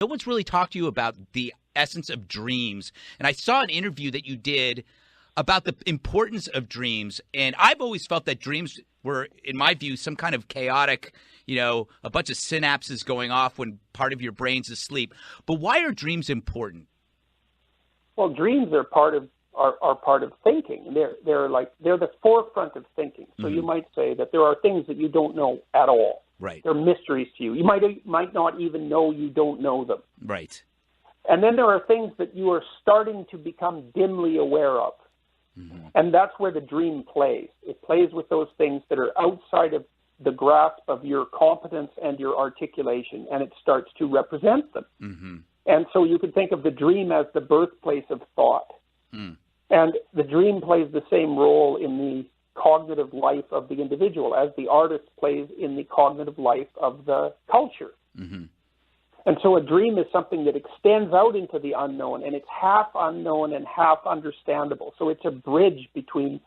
No one's really talked to you about the essence of dreams. And I saw an interview that you did about the importance of dreams. And I've always felt that dreams were, in my view, some kind of chaotic, a bunch of synapses going off when part of your brain's asleep. But why are dreams important? Well, dreams are part of thinking. They're the forefront of thinking. So you might say that there are things that you don't know at all. Right. They're mysteries to you. You might not even know you don't know them. Right. And then there are things that you are starting to become dimly aware of. Mm-hmm. And that's where the dream plays. It plays with those things that are outside of the grasp of your competence and your articulation, and it starts to represent them. Mm-hmm. And so you could think of the dream as the birthplace of thought. Mm. And the dream plays the same role in the cognitive life of the individual as the artist plays in the cognitive life of the culture. Mm-hmm. And so a dream is something that extends out into the unknown, and it's half unknown and half understandable. So it's a bridge between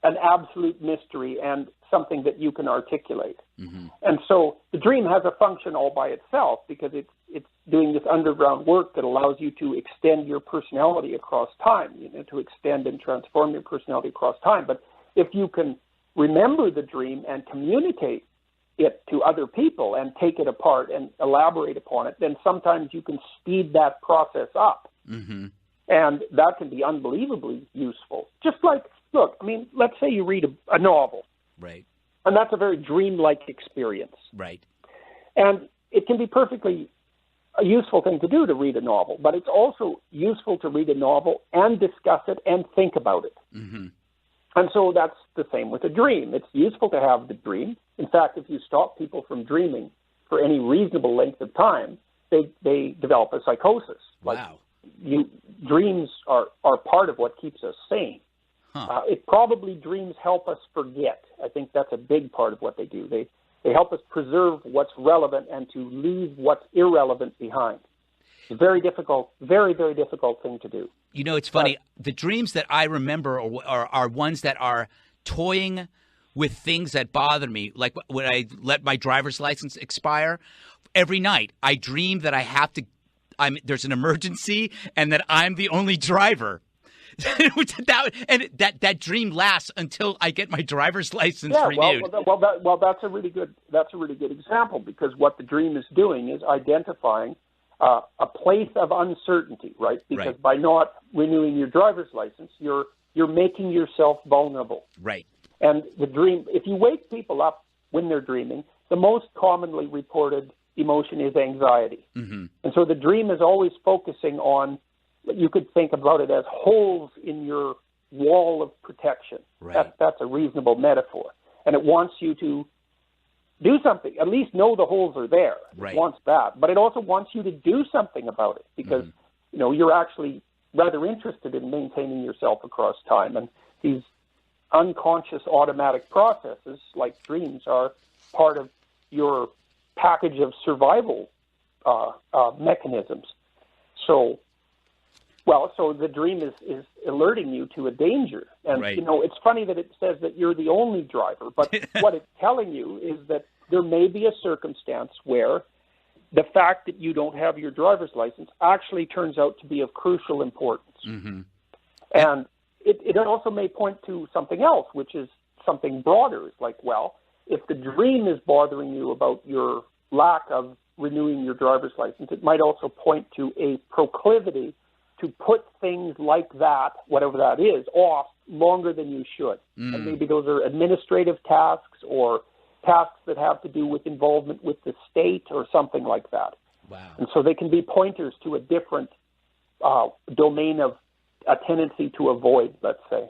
an absolute mystery and something that you can articulate. Mm-hmm. And so the dream has a function all by itself because it's doing this underground work that allows you to extend your personality across time, to extend and transform your personality across time. But if you can remember the dream and communicate it to other people and take it apart and elaborate upon it, then sometimes you can speed that process up. Mm-hmm. And that can be unbelievably useful. Just like, look, let's say you read a novel. Right. And that's a very dreamlike experience. Right. And it can be perfectly a useful thing to do to read a novel, but it's also useful to read a novel and discuss it and think about it. Mm-hmm. And so that's the same with a dream. It's useful to have the dream. In fact, if you stop people from dreaming for any reasonable length of time, they develop a psychosis. Wow. Dreams are part of what keeps us sane. Huh. Dreams help us forget. I think that's a big part of what they do. They help us preserve what's relevant and to leave what's irrelevant behind. It's a very difficult, very, very difficult thing to do. It's funny. The dreams that I remember are ones that are toying with things that bother me. Like when I let my driver's license expire, every night I dream that there's an emergency and that I'm the only driver. that dream lasts until I get my driver's license renewed. Well, that's a really good example, because what the dream is doing is identifying a place of uncertainty, right? Because by not renewing your driver's license, you're making yourself vulnerable. Right. And the dream, if you wake people up when they're dreaming, the most commonly reported emotion is anxiety. Mm-hmm. And so the dream is always focusing on, you could think about it as holes in your wall of protection. Right. That's a reasonable metaphor. And it wants you to do something, at least know the holes are there. Right. It wants that. But it also wants you to do something about it because, you're actually rather interested in maintaining yourself across time. And these unconscious automatic processes, like dreams, are part of your package of survival mechanisms. So the dream is alerting you to a danger. And, it's funny that it says that you're the only driver, but what it's telling you is that there may be a circumstance where the fact that you don't have your driver's license actually turns out to be of crucial importance. Mm-hmm. And it also may point to something else, which is something broader. It's like, well, if the dream is bothering you about your lack of renewing your driver's license, it might also point to a proclivity to put things like that, whatever that is, off longer than you should. And maybe those are administrative tasks or tasks that have to do with involvement with the state or something like that. Wow. And so they can be pointers to a different domain of a tendency to avoid, let's say.